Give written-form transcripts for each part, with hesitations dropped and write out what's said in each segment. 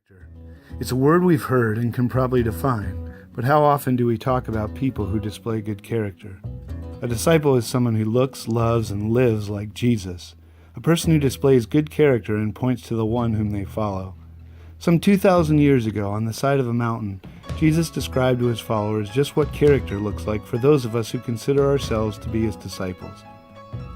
Character. It's a word we've heard and can probably define, but how often do we talk about people who display good character? A disciple is someone who looks, loves, and lives like Jesus, a person who displays good character and points to the one whom they follow. Some 2,000 years ago, on the side of a mountain, Jesus described to his followers just what character looks like for those of us who consider ourselves to be his disciples.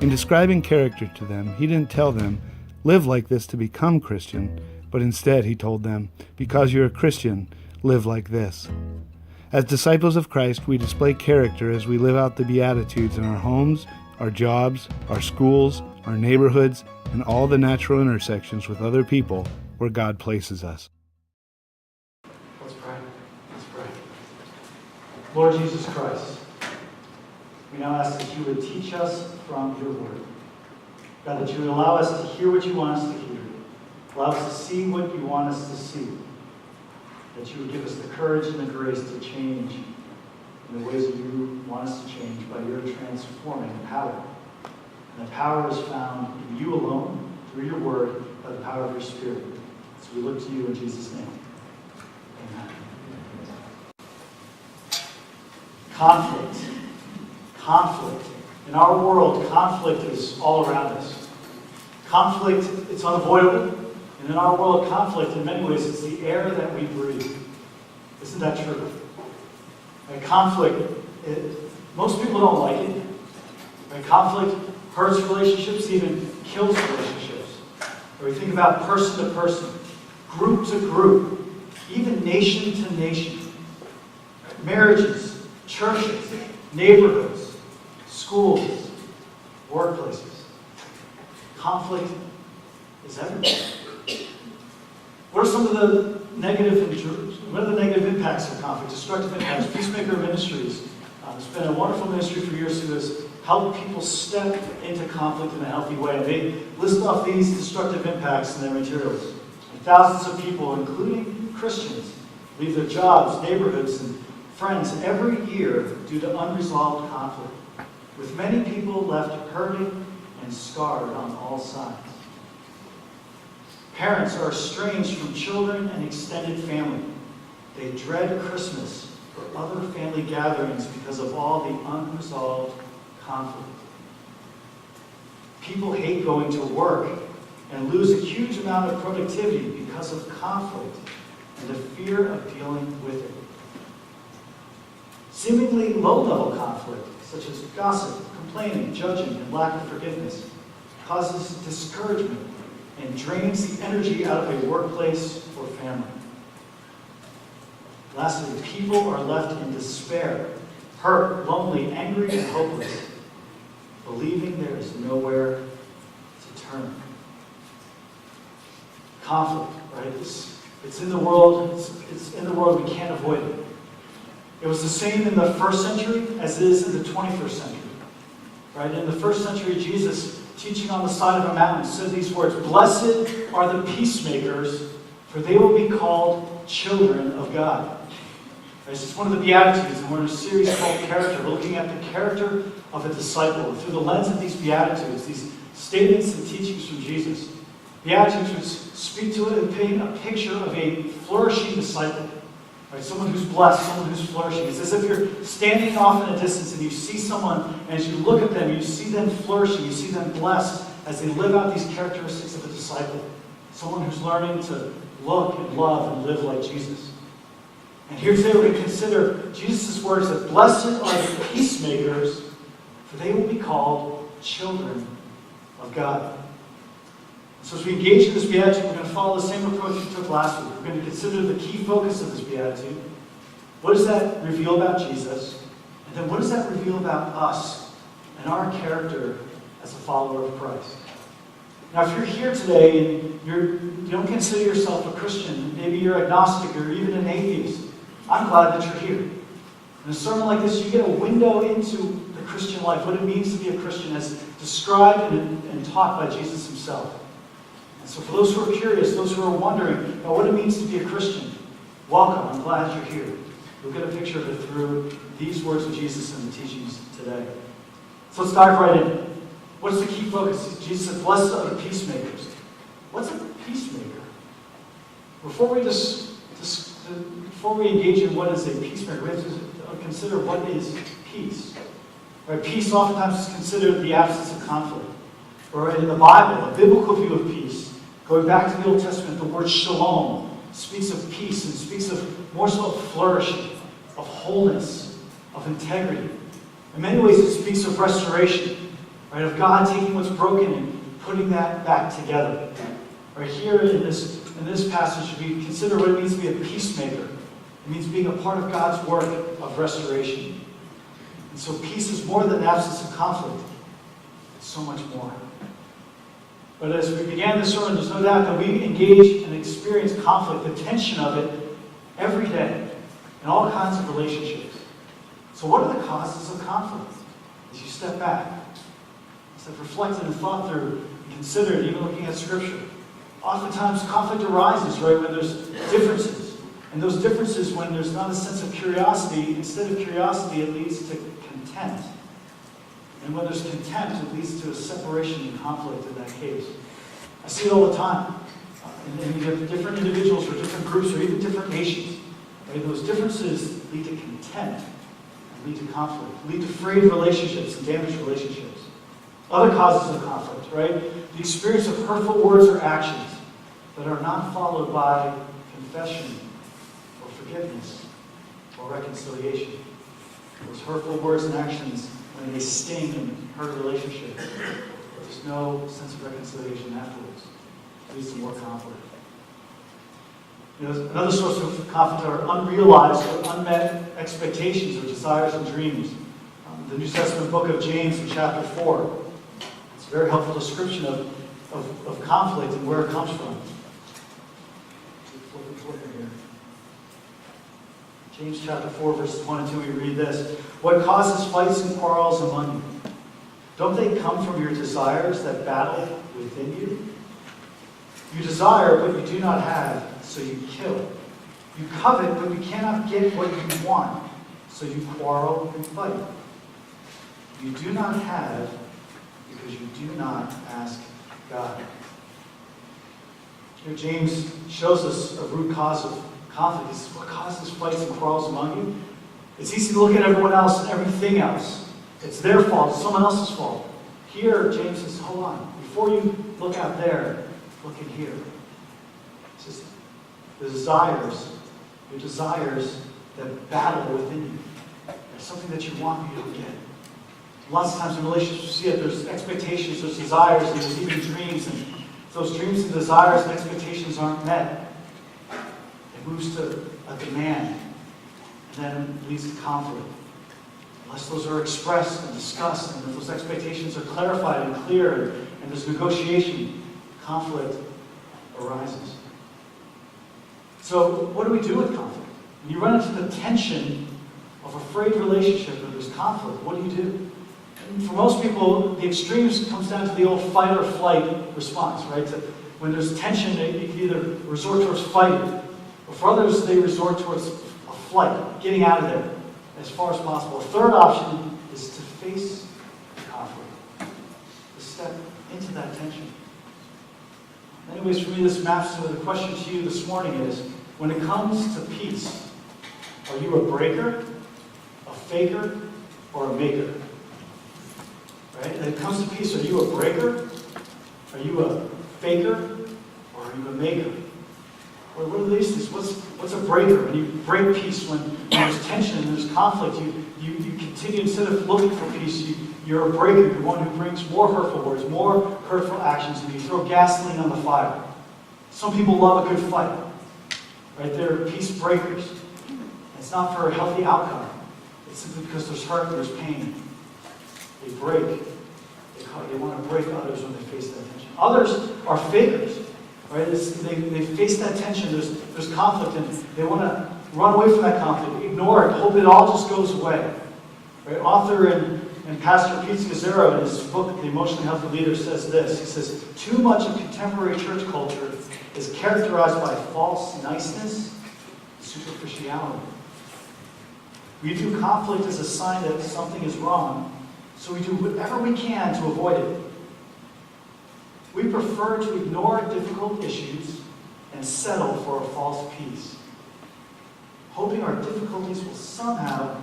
In describing character to them, he didn't tell them, live like this to become Christian, but instead he told them, because you're a Christian, live like this. As disciples of Christ, we display character as we live out the Beatitudes in our homes, our jobs, our schools, our neighborhoods, and all the natural intersections with other people where God places us. Let's pray. Let's pray. Lord Jesus Christ, we now ask that you would teach us from your word. God, that you would allow us to hear what you want us to hear. Allow us to see what you want us to see. That you would give us the courage and the grace to change in the ways that you want us to change by your transforming power. And the power is found in you alone, through your word, by the power of your Spirit. So we look to you in Jesus' name. Amen. Conflict. Conflict. In our world, conflict is all around us. Conflict, it's unavoidable. And in our world, conflict, in many ways, it's the air that we breathe. Isn't that true? Right? Conflict, most people don't like it. Right? Conflict hurts relationships, even kills relationships. Right? We think about person to person, group to group, even nation to nation. Right? Marriages, churches, neighborhoods, schools, workplaces. Conflict is everywhere. What are some of the negative impacts of conflict, destructive impacts? Peacemaker Ministries has been a wonderful ministry for years who has helped people step into conflict in a healthy way. And they list off these destructive impacts in their materials. And thousands of people, including Christians, leave their jobs, neighborhoods, and friends every year due to unresolved conflict, with many people left hurting and scarred on all sides. Parents are estranged from children and extended family. They dread Christmas or other family gatherings because of all the unresolved conflict. People hate going to work and lose a huge amount of productivity because of conflict and the fear of dealing with it. Seemingly low-level conflict, such as gossip, complaining, judging, and lack of forgiveness, causes discouragement and drains the energy out of a workplace or family. Lastly, people are left in despair, hurt, lonely, angry, and hopeless, believing there is nowhere to turn. Conflict, right? It's in the world. It's in the world. We can't avoid it. It was the same in the first century as it is in the 21st century. Right? In the first century, Jesus, teaching on the side of a mountain, said these words, "Blessed are the peacemakers, for they will be called children of God." Right? This is one of the Beatitudes, and we're in a series called Character. We're looking at the character of a disciple through the lens of these Beatitudes, these statements and teachings from Jesus. Beatitudes would speak to it and paint a picture of a flourishing disciple. Right, someone who's blessed, someone who's flourishing. It's as if you're standing off in a distance and you see someone, and as you look at them, you see them flourishing, you see them blessed as they live out these characteristics of a disciple. Someone who's learning to look and love and live like Jesus. And here today we're going to consider Jesus' words that blessed are the peacemakers, for they will be called children of God. So as we engage in this Beatitude, we're going to follow the same approach we took last week. We're going to consider the key focus of this Beatitude. What does that reveal about Jesus? And then what does that reveal about us and our character as a follower of Christ? Now, if you're here today and you don't consider yourself a Christian, maybe you're agnostic or even an atheist, I'm glad that you're here. In a sermon like this, you get a window into the Christian life, what it means to be a Christian as described and taught by Jesus himself. So for those who are curious, those who are wondering about what it means to be a Christian, welcome. I'm glad you're here. You'll get a picture of it through these words of Jesus and the teachings today. So let's dive right in. What's the key focus? Jesus said, "Blessed are the peacemakers." What's a peacemaker? Before we engage in what is a peacemaker, we have to consider what is peace. Right? Peace oftentimes is considered the absence of conflict. Right? In the Bible, a biblical view of peace, going back to the Old Testament, the word shalom speaks of peace and speaks of more so of flourishing, of wholeness, of integrity. In many ways, it speaks of restoration, right? Of God taking what's broken and putting that back together. Right here in this passage, we consider what it means to be a peacemaker. It means being a part of God's work of restoration. And so peace is more than the absence of conflict. It's so much more. But as we began this sermon, there's no doubt that we engage and experience conflict, the tension of it, every day, in all kinds of relationships. So what are the causes of conflict? As you step back, as I've reflected and thought through and considered, even looking at Scripture, oftentimes conflict arises, right, when there's differences. And those differences, when there's not a sense of curiosity, instead of curiosity, it leads to contempt. And when there's contempt, it leads to a separation and conflict in that case. I see it all the time. And you have different individuals or different groups or even different nations. Right? Those differences lead to contempt, lead to conflict, lead to frayed relationships and damaged relationships. Other causes of conflict, right? The experience of hurtful words or actions that are not followed by confession or forgiveness or reconciliation. Those hurtful words and actions, when they sting and hurt a relationship, but there's no sense of reconciliation afterwards, it leads to more conflict. Another source of conflict are unrealized or unmet expectations or desires and dreams. The New Testament book of James in chapter 4. It's a very helpful description of conflict and where it comes from. James chapter 4, verses 1 and 2, we read this. What causes fights and quarrels among you? Don't they come from your desires that battle within you? You desire, but you do not have, so you kill. You covet, but you cannot get what you want, so you quarrel and fight. You do not have because you do not ask God. Here James shows us a root cause of conflict. He says, what causes fights and quarrels among you? It's easy to look at everyone else and everything else. It's their fault. It's someone else's fault. Here, James says, hold on. Before you look out there, look in here. He says, your desires that battle within you. There's something that you want but you don't get. Lots of times in relationships, you see it. There's expectations, there's desires, and there's even dreams. And if those dreams and desires and expectations aren't met, it moves to a demand. And then it leads to conflict. Unless those are expressed and discussed, and those expectations are clarified and clear, and there's negotiation, conflict arises. So what do we do with conflict? When you run into the tension of a frayed relationship where there's conflict, what do you do? And for most people, the extremes comes down to the old fight or flight response, right? When there's tension, they either resort towards fighting, or for others, they resort towards a flight, getting out of there as far as possible. A third option is to face the conflict, to step into that tension. Anyways, for me, this maps to the question to you this morning is, when it comes to peace, are you a breaker, a faker, or a maker? Right? When it comes to peace, are you a breaker? Are you a faker? Or are you a maker? Or what are these things? What's a breaker? When you break peace, when there's tension and there's conflict, you continue, instead of looking for peace, you're a breaker. You're one who brings more hurtful words, more hurtful actions, and you throw gasoline on the fire. Some people love a good fight. Right? They're peace breakers. It's not for a healthy outcome. It's simply because there's hurt, there's pain. They break. They want to break others when they face that tension. Others are fakers. Right? They face that tension. There's conflict, and they want to run away from that conflict, ignore it, hope it all just goes away. Right? Author and Pastor Pete Scazzaro, in his book, The Emotionally Healthy Leader, says this. He says, too much of contemporary church culture is characterized by false niceness and superficiality. We view conflict as a sign that something is wrong, so we do whatever we can to avoid it. We prefer to ignore difficult issues and settle for a false peace, hoping our difficulties will somehow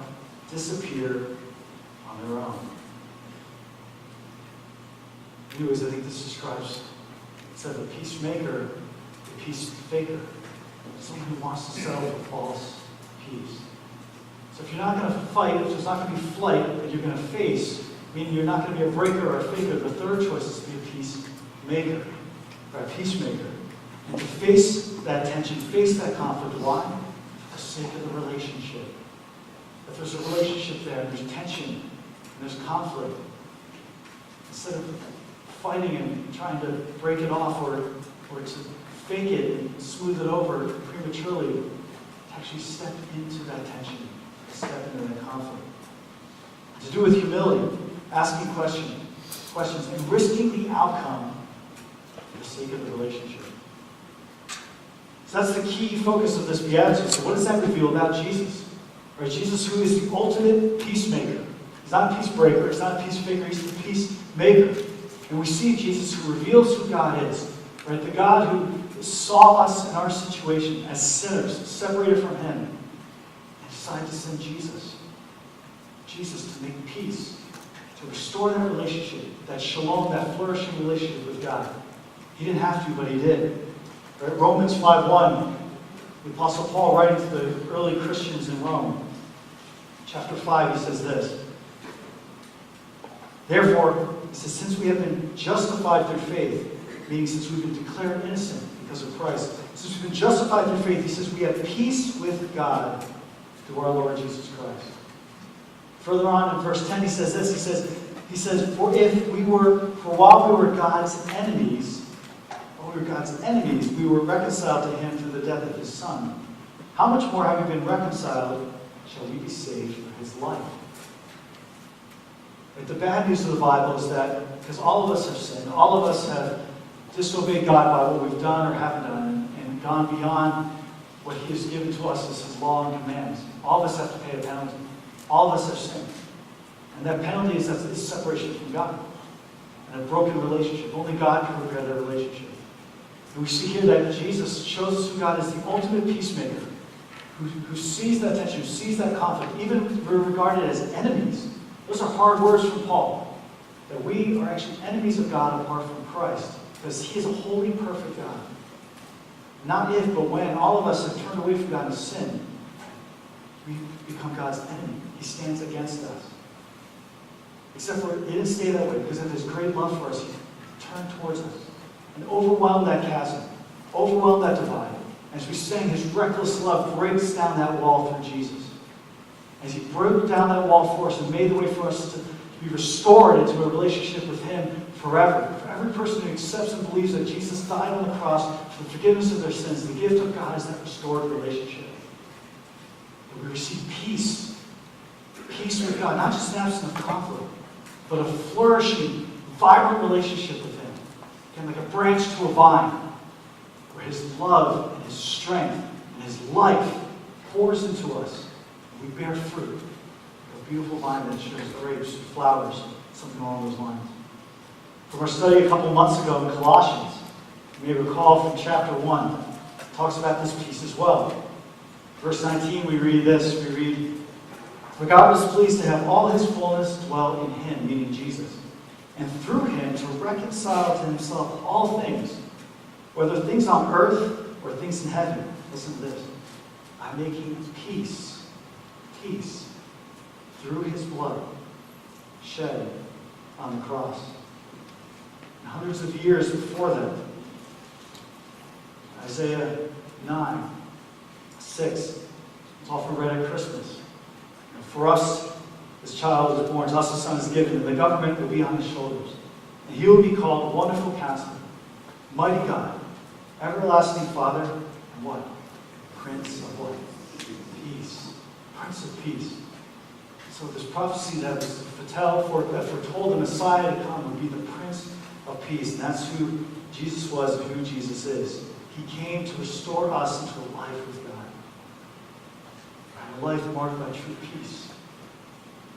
disappear on their own. Anyways, I think this describes, instead of a peacemaker, a peace faker. Someone who wants to settle for false peace. So if you're not going to fight, if there's not going to be flight that you're going to face, meaning you're not going to be a breaker or a faker, the third choice is to be a peacemaker, or a peacemaker. And to face that tension, face that conflict. Why? For the sake of the relationship. If there's a relationship there, and there's tension, and there's conflict, instead of fighting and trying to break it off or to fake it and smooth it over prematurely, to actually step into that tension, step into that conflict. To do with humility, asking questions, and risking the outcome for the sake of the relationship. So that's the key focus of this Beatitude. So what does that reveal about Jesus? Right? Jesus, who is the ultimate peacemaker. He's not a peace breaker, he's not a peace faker, he's the peacemaker. And we see Jesus who reveals who God is. Right? The God who saw us in our situation as sinners, separated from Him, and decided to send Jesus. Jesus to make peace, to restore that relationship, that shalom, that flourishing relationship with God. He didn't have to, but He did. Right? Romans 5:1, the Apostle Paul writing to the early Christians in Rome, chapter 5, he says this. Therefore, he says, since we have been justified through faith, meaning since we've been declared innocent because of Christ, since we've been justified through faith, he says we have peace with God through our Lord Jesus Christ. Further on in verse 10, he says this. He says, for while we were God's enemies, we were reconciled to Him through the death of His Son. How much more, having been reconciled, shall we be saved through His life? But the bad news of the Bible is that, because all of us have sinned, all of us have disobeyed God by what we've done or haven't done, and gone beyond what He has given to us as His law and commands. All of us have to pay a penalty. All of us have sinned. And that penalty is separation from God. And a broken relationship. Only God can repair that relationship. And we see here that Jesus shows us who God is, the ultimate peacemaker, who sees that tension, who sees that conflict, even if we're regarded as enemies. Those are hard words from Paul. That we are actually enemies of God apart from Christ. Because He is a holy, perfect God. Not if, but when all of us have turned away from God and sinned, we become God's enemy. He stands against us. Except for it didn't stay that way, because of His great love for us, He turned towards us and overwhelmed that chasm, overwhelmed that divide. As we sang, His reckless love breaks down that wall through Jesus. As He broke down that wall for us and made the way for us to be restored into a relationship with Him forever. For every person who accepts and believes that Jesus died on the cross for the forgiveness of their sins, the gift of God is that restored relationship. That we receive peace. Peace with God, not just an absence of conflict, but a flourishing, vibrant relationship with Him. Again, like a branch to a vine, where His love and His strength and His life pours into us. And we bear fruit. A beautiful vine that shows grapes, flowers, something along those lines. From our study a couple months ago in Colossians, you may recall from chapter 1, it talks about this peace as well. Verse 19, we read this. We read, for God was pleased to have all His fullness dwell in Him, meaning Jesus, and through Him to reconcile to Himself all things, whether things on earth or things in heaven. Listen to this. By making peace through His blood shed on the cross. And hundreds of years before that, Isaiah 9, 6, it's often read at Christmas. For us, this child is born, to us a son is given, and the government will be on His shoulders. And He will be called Wonderful Counselor, Mighty God, Everlasting Father, and what? Prince of what? Peace. Prince of Peace. So this prophecy that was foretold the Messiah to come would be the Prince of Peace. And that's who Jesus was and who Jesus is. He came to restore us into a life with God. A life marked by true peace.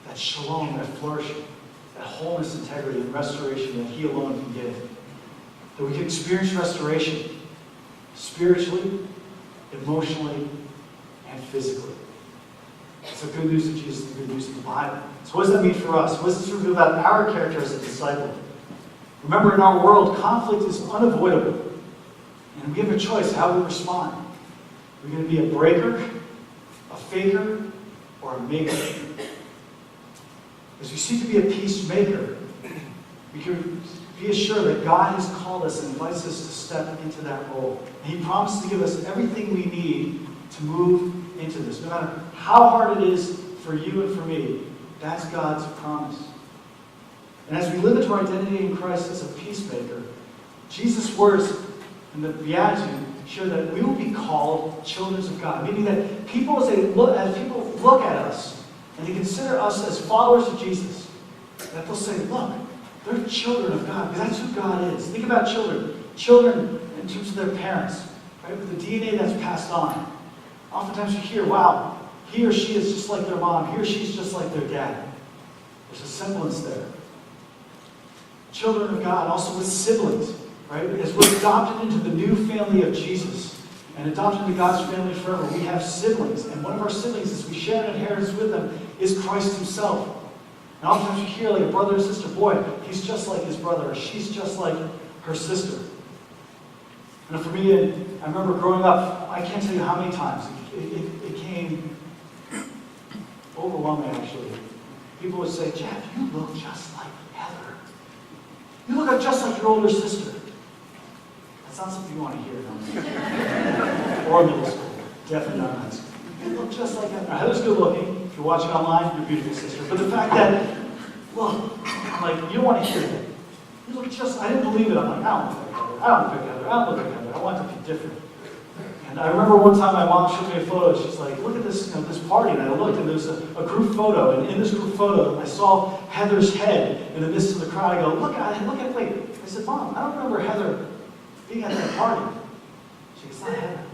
That shalom, that flourishing, that wholeness, integrity, and restoration that He alone can give. That we can experience restoration spiritually, emotionally, and physically. It's the good news of Jesus, the good news of the Bible. So what does that mean for us? What does this reveal about our character as a disciple? Remember, in our world, conflict is unavoidable. And we have a choice how we respond. We're going to be a breaker, a faker, or a maker. As we seek to be a peacemaker, we can be assured that God has called us and invites us to step into that role. And He promises to give us everything we need to move into this. No matter how hard it is for you and for me, that's God's promise. And as we live into our identity in Christ as a peacemaker, Jesus' words in the Beatitudes show that we will be called children of God. Meaning that people, as people look at us and they consider us as followers of Jesus, that they'll say, look, they're children of God, because that's who God is. Think about children. Children in terms of their parents, right? With the DNA that's passed on. Oftentimes you hear, wow, he or she is just like their mom. He or she is just like their dad. There's a semblance there. Children of God, also with siblings, right? As we're adopted into the new family of Jesus and adopted into God's family forever, we have siblings. And one of our siblings, as we share an inheritance with them, is Christ Himself. And oftentimes you hear like a brother or sister, boy, he's just like his brother, or she's just like her sister. And for me, I remember growing up, I can't tell you how many times it came overwhelming, actually. People would say, Jeff, you look just like Heather. You look just like your older sister. That's not something you want to hear, no. Or middle school. Definitely not high school. You look just like Heather. Now, Heather's good looking. If you're watching online, you're a beautiful sister. But the fact that, look, I'm like, you don't want to hear that. You look just, I didn't believe it. I'm like, I don't look like Heather. I don't look like Heather. I don't look like Heather. I want to be different. And I remember one time my mom showed me a photo. She's like, look at this, this party. And I looked, and there was a group photo. And in this group photo, I saw Heather's head in the midst of the crowd. I go, look at it, wait. I said, Mom, I don't remember Heather being at that party. She goes, it's not Heather.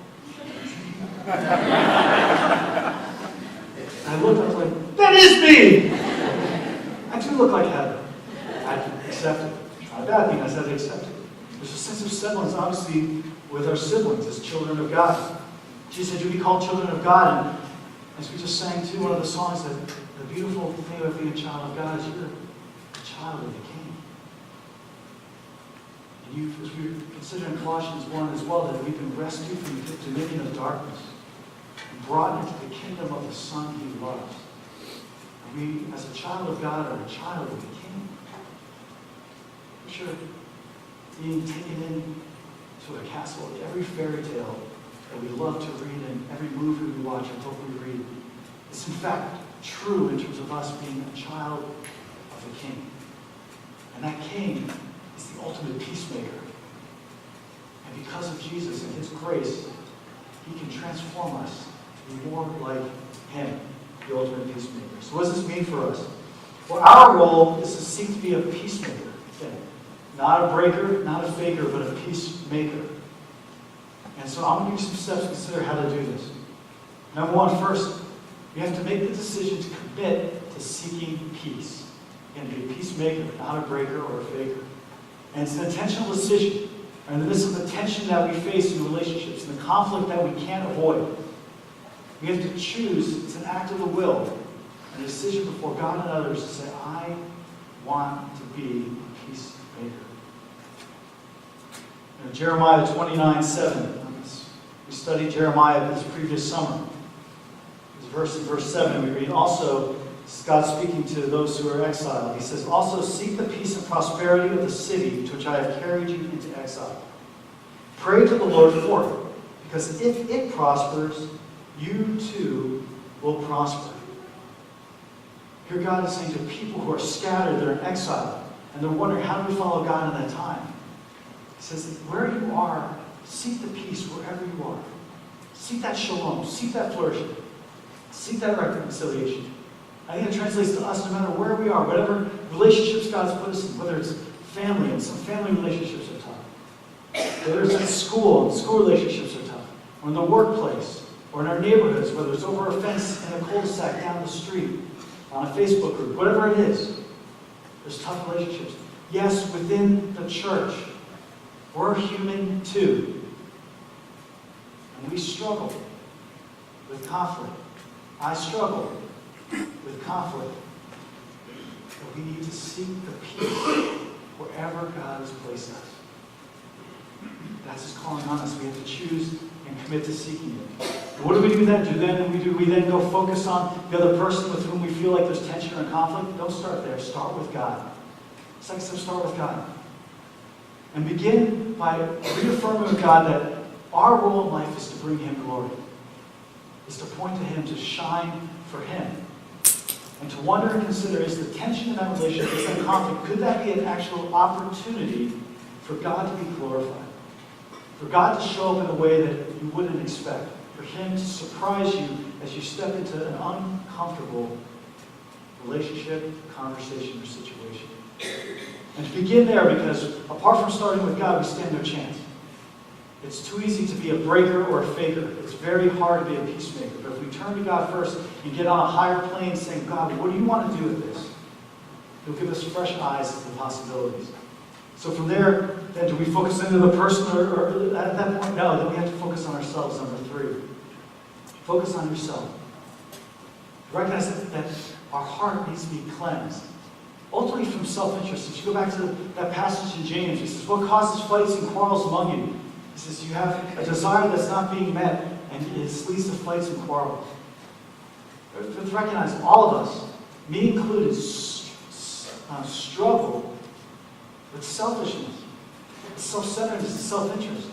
I looked, I was like, that is me! I do look like Heather. I accept it. It's not a bad thing, I said I accept it. There's a sense of semblance, obviously, with our siblings as children of God. Jesus said, you'll be called children of God. And as we just sang too, one of the songs, that the beautiful thing about being a child of God is you're a child of the King. And as we consider in Colossians 1 as well, that we've been rescued from the dominion of darkness and brought into the kingdom of the Son He loves. And we, as a child of God, are a child of the King. Picture being taken into a castle of every fairy tale that we love to read and every movie we watch and hopefully read. It's in fact true in terms of us being a child of the King. And that King is the ultimate peacemaker. And because of Jesus and His grace, He can transform us to be more like Him, the ultimate peacemaker. So what does this mean for us? Well, our role is to seek to be a peacemaker. Again, not a breaker, not a faker, but a peacemaker. And so I'm going to give you some steps to consider how to do this. Number one, first, we have to make the decision to commit to seeking peace. Again, be a peacemaker, not a breaker or a faker. And it's an intentional decision. And in the midst of the tension that we face in relationships and the conflict that we can't avoid, we have to choose, it's an act of the will, a decision before God and others to say, I want to be a peacemaker. Jeremiah 29:7. We studied Jeremiah this previous summer. This verse 7, we read, also, this is God speaking to those who are exiled. He says, also seek the peace and prosperity of the city to which I have carried you into exile. Pray to the Lord for it, because if it prospers, you too will prosper. Here God is saying to people who are scattered, they're in exile, and they're wondering, how do we follow God in that time? He says, where you are, seek the peace wherever you are. Seek that shalom. Seek that flourishing. Seek that reconciliation. I think it translates to us no matter where we are, whatever relationships God's put us in, whether it's family, and some family relationships are tough. Whether it's at school, and school relationships are tough. Or in the workplace, or in our neighborhoods, whether it's over a fence in a cul-de-sac down the street, on a Facebook group, whatever it is. There's tough relationships. Yes, within the church. We're human too. we struggle with conflict. I struggle with conflict. But we need to seek the peace wherever God has placed us. That's His calling on us. We have to choose and commit to seeking it. And what do we do then? Do we then go focus on the other person with whom we feel like there's tension or conflict? Don't start there. Start with God. Second step, start with God. And begin by reaffirming with God that our role in life is to bring Him glory. Is to point to Him, to shine for Him. And to wonder and consider, is the tension in that relationship, is that conflict, could that be an actual opportunity for God to be glorified? For God to show up in a way that you wouldn't expect. For Him to surprise you as you step into an uncomfortable relationship, conversation, or situation. And to begin there, because apart from starting with God, we stand no chance. It's too easy to be a breaker or a faker. It's very hard to be a peacemaker. But if we turn to God first and get on a higher plane saying, God, what do you want to do with this? He'll give us fresh eyes to the possibilities. So from there, then do we focus into the person or at that point? No, then we have to focus on ourselves, number 3. Focus on yourself. Recognize that our heart needs to be cleansed. Ultimately from self-interest. If you go back to that passage in James, he says, what causes fights and quarrels among you? He says, you have a desire that's not being met, and it leads to fights and quarrels. Let's recognize all of us, me included, struggle with selfishness, with self-centeredness, and self-interest.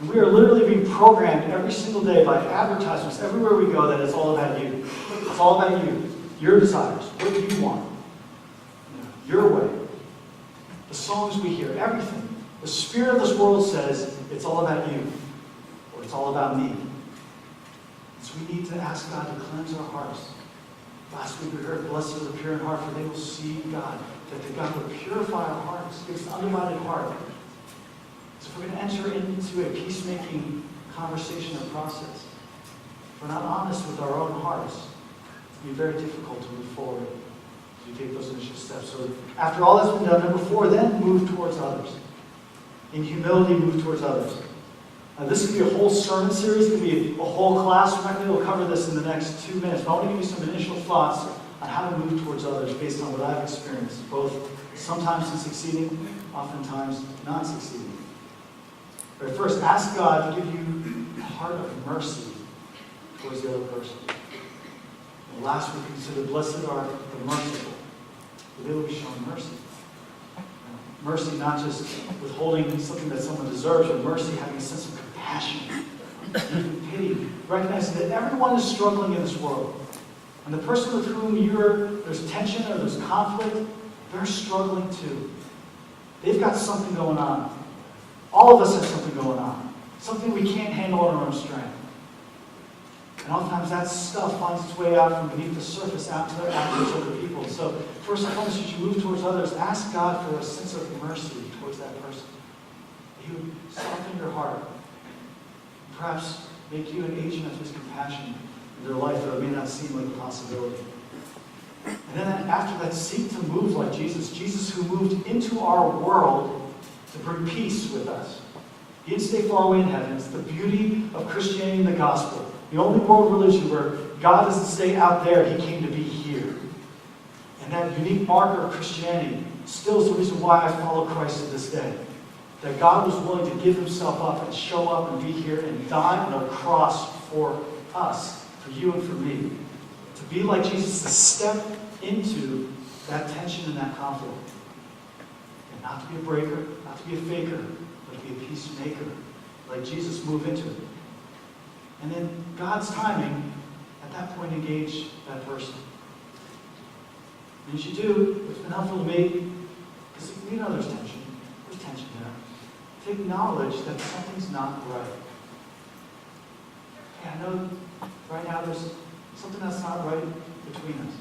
And we are literally being programmed every single day by advertisements everywhere we go that it's all about you. It's all about you. Your desires. What do you want? Your way. The songs we hear. Everything. The spirit of this world says it's all about you. Or it's all about me. So we need to ask God to cleanse our hearts. Last week we heard, blessed are the pure in heart, for they will see God. That God would purify our hearts. Give us an undivided heart. So if we're going to enter into a peacemaking conversation or process, if we're not honest with our own hearts, it'll be very difficult to move forward as we take those initial steps. So after all that's been done, number 4, then move towards others. In humility, move towards others. Now, this could be a whole sermon series, it could be a whole class. We're not going to be able to cover this in the next 2 minutes, but I want to give you some initial thoughts on how to move towards others based on what I've experienced, both sometimes in succeeding, oftentimes not succeeding. But first, ask God to give you a heart of mercy towards the other person. And last week, we considered, blessed are the merciful, for they will be shown mercy. Mercy, not just withholding something that someone deserves, but mercy having a sense of compassion, pity, recognizing that everyone is struggling in this world. And the person with whom there's tension or there's conflict, they're struggling too. They've got something going on. All of us have something going on. Something we can't handle on our own strength. And oftentimes that stuff finds its way out from beneath the surface out to other people. So first and foremost, as you move towards others, ask God for a sense of mercy towards that person. He would soften your heart. Perhaps make you an agent of His compassion in their life that it may not seem like a possibility. And then after that, seek to move like Jesus. Jesus who moved into our world to bring peace with us. He didn't stay far away in heaven. It's the beauty of Christianity and the gospel. The only world religion where God doesn't stay out there, He came to be here. And that unique marker of Christianity still is the reason why I follow Christ to this day. That God was willing to give Himself up and show up and be here and die on a cross for us, for you and for me. To be like Jesus, to step into that tension and that conflict. And not to be a breaker, not to be a faker, but to be a peacemaker. Like Jesus, move into it. And then God's timing, at that point, engage that person. And as you do, what's been helpful to me, is we know there's tension. There's tension there. To acknowledge that something's not right. Yeah, I know right now there's something that's not right between us.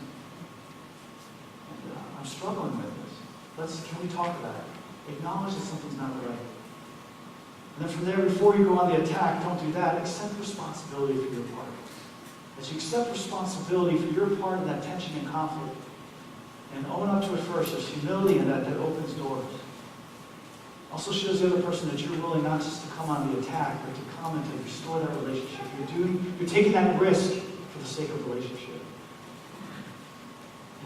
And, I'm struggling with this. Can we talk about it? Acknowledge that something's not right. And then from there, before you go on the attack, don't do that. Accept responsibility for your part. As you accept responsibility for your part in that tension and conflict, and own up to it first, there's humility in that opens doors. Also shows the other person that you're willing not just to come on the attack, but to come and to restore that relationship. You're taking that risk for the sake of relationship.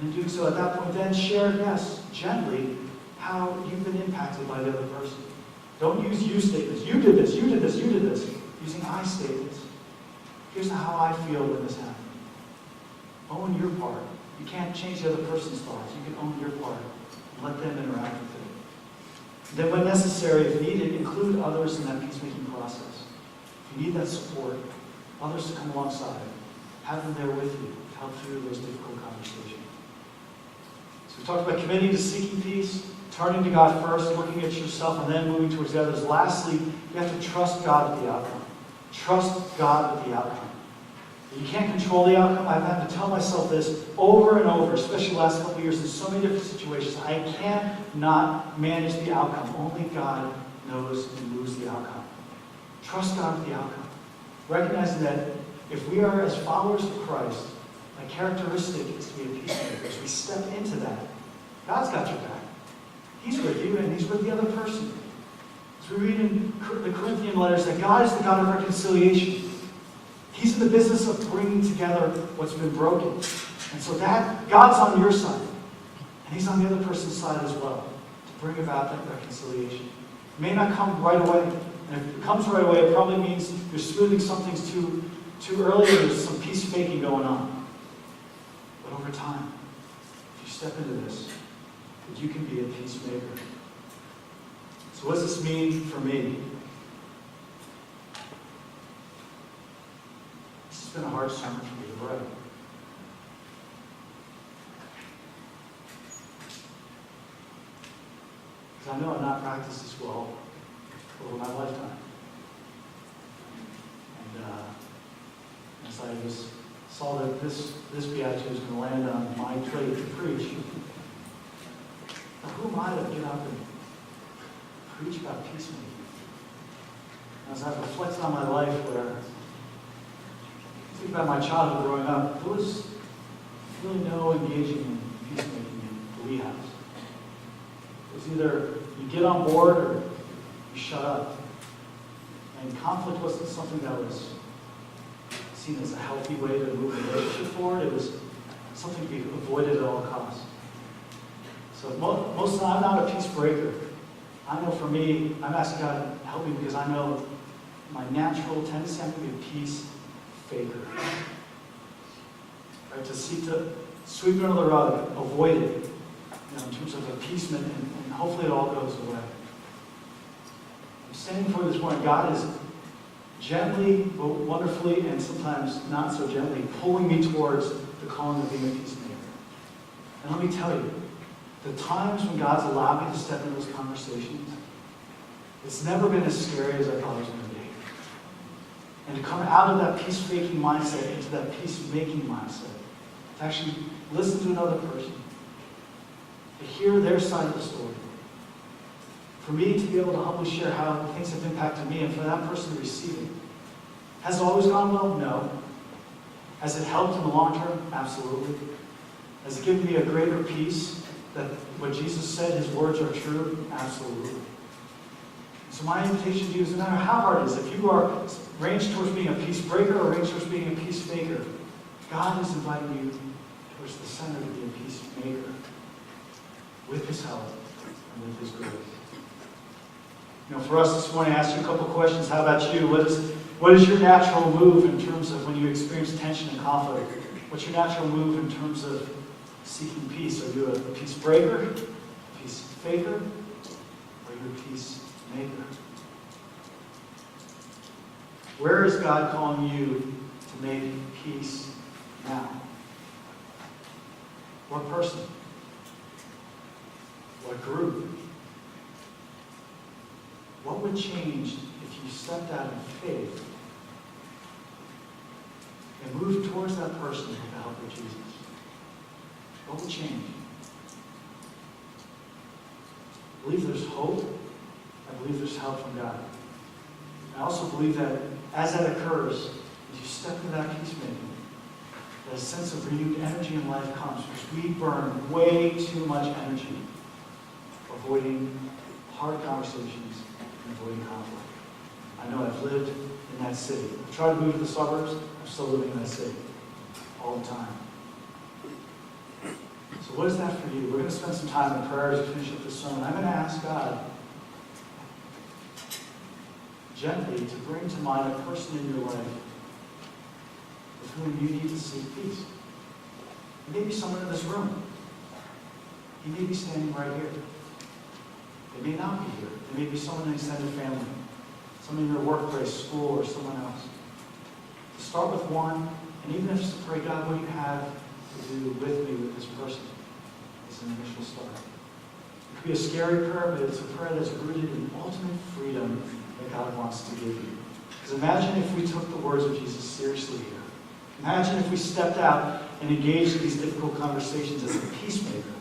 And in doing so, at that point, then share, yes, gently, how you've been impacted by the other person. Don't use you statements. You did this, you did this, you did this. Using I statements. Here's how I feel when this happened. Own your part. You can't change the other person's thoughts. You can own your part. And let them interact with it. Then when necessary, if needed, include others in that peacemaking process. If you need that support, others to come alongside. Have them there with you to help through those difficult conversations. So we talked about committing to seeking peace, turning to God first, looking at yourself, and then moving towards the others. Lastly, you have to trust God with the outcome. Trust God with the outcome. You can't control the outcome. I've had to tell myself this over and over, especially the last couple of years in so many different situations. I cannot manage the outcome. Only God knows and moves the outcome. Trust God with the outcome. Recognizing that if we are as followers of Christ, a characteristic is to be a peacemaker. As we step into that, God's got your back. He's with you and He's with the other person. As we read in the Corinthian letters that God is the God of reconciliation. He's in the business of bringing together what's been broken. And so that God's on your side. And He's on the other person's side as well to bring about that reconciliation. It may not come right away. And if it comes right away, it probably means you're smoothing some things too early, or there's some peacemaking going on. But over time, if you step into this, that you can be a peacemaker. So what does this mean for me? This has been a hard sermon for me to write. Because I know I've not practiced this well over my lifetime. And as I just saw that this Beatitude was going to land on my plate to preach, now who am I to get up and preach about peacemaking? As I've reflected on my life, where I think about my childhood growing up, there was really no engaging in peacemaking in the Lee house. It was either you get on board or you shut up. And conflict wasn't something that was seen as a healthy way to move a relationship forward. It was something to be avoided at all costs. So most of the time, I'm not a peace breaker. I know for me, I'm asking God to help me because I know my natural tendency, I'm going to be a peace faker. Right? To seek to sweep it under the rug, avoid it, in terms of appeasement, and hopefully it all goes away. I'm standing before you this morning. God is gently, but wonderfully, and sometimes not so gently, pulling me towards the calling of being a peacemaker. And let me tell you, the times when God's allowed me to step into those conversations, it's never been as scary as I thought it was going to be. And to come out of that peace-faking mindset into that peacemaking mindset, to actually listen to another person, to hear their side of the story, for me to be able to humbly share how things have impacted me, and for that person to receive it. Has it always gone well? No. Has it helped in the long term? Absolutely. Has it given me a greater peace that what Jesus said, His words are true? Absolutely. So my invitation to you is, no matter how hard it is, if you are ranged towards being a peace breaker or ranged towards being a peacemaker, God is inviting you towards the center to be a peacemaker with His help and with His grace. For us this morning, I asked you a couple of questions. How about you? What is your natural move in terms of when you experience tension and conflict? What's your natural move in terms of seeking peace? Are you a peace breaker, a peace faker, or are you a peacemaker? Where is God calling you to make peace now? What person? What group? What would change if you stepped out in faith and moved towards that person with the help of Jesus? What would change? I believe there's hope. I believe there's help from God. I also believe that as that occurs, as you step into that peacemaking, that a sense of renewed energy in life comes, because we burn way too much energy avoiding hard conversations and avoiding conflict. I know I've lived in that city. I've tried to move to the suburbs. I'm still living in that city all the time. So what is that for you? We're going to spend some time in prayer as we finish up this sermon. I'm going to ask God gently to bring to mind a person in your life with whom you need to seek peace. It may be someone in this room. He may be standing right here. It may not be here. It may be someone in extended family, someone in your workplace, school, or someone else. To start with one, and even if it's to pray, God, what do you have to do with me, with this person? It's an initial start. It could be a scary prayer, but it's a prayer that's rooted in ultimate freedom that God wants to give you. Because imagine if we took the words of Jesus seriously here. Imagine if we stepped out and engaged in these difficult conversations as a peacemaker.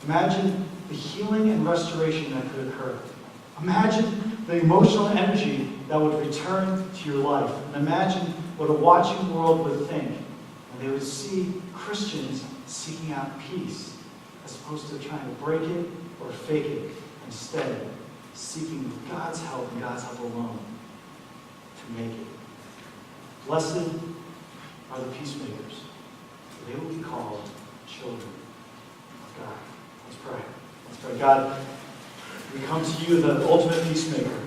Imagine the healing and restoration that could occur. Imagine the emotional energy that would return to your life. And imagine what a watching world would think when they would see Christians seeking out peace as opposed to trying to break it or fake it. Instead, seeking God's help and God's help alone to make it. Blessed are the peacemakers, for they will be called children of God. Let's pray. Let's pray. God, we come to you, the ultimate peacemaker.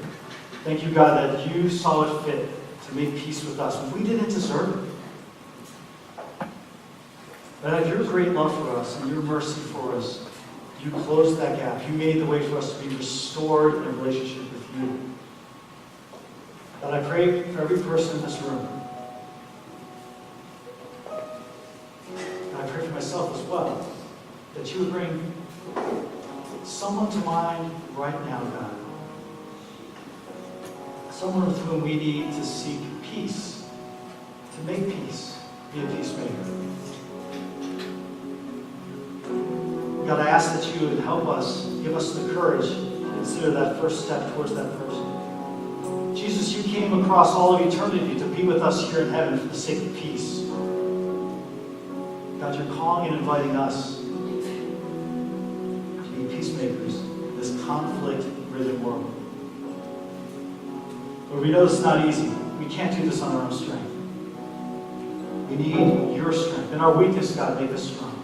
Thank you, God, that you saw it fit to make peace with us when we didn't deserve it. But out of your great love for us and your mercy for us, you closed that gap. You made the way for us to be restored in a relationship with you. God, I pray for every person in this room. And I pray for myself as well, that you would bring someone to mind right now, God. Someone with whom we need to seek peace, to make peace, be a peacemaker. God, I ask that you would help us, give us the courage to consider that first step towards that person. Jesus, you came across all of eternity to be with us here in heaven for the sake of peace. God, you're calling and inviting us to be peacemakers in this conflict-ridden world. But we know it's not easy. We can't do this on our own strength. We need your strength. In our weakness, God, make us strong.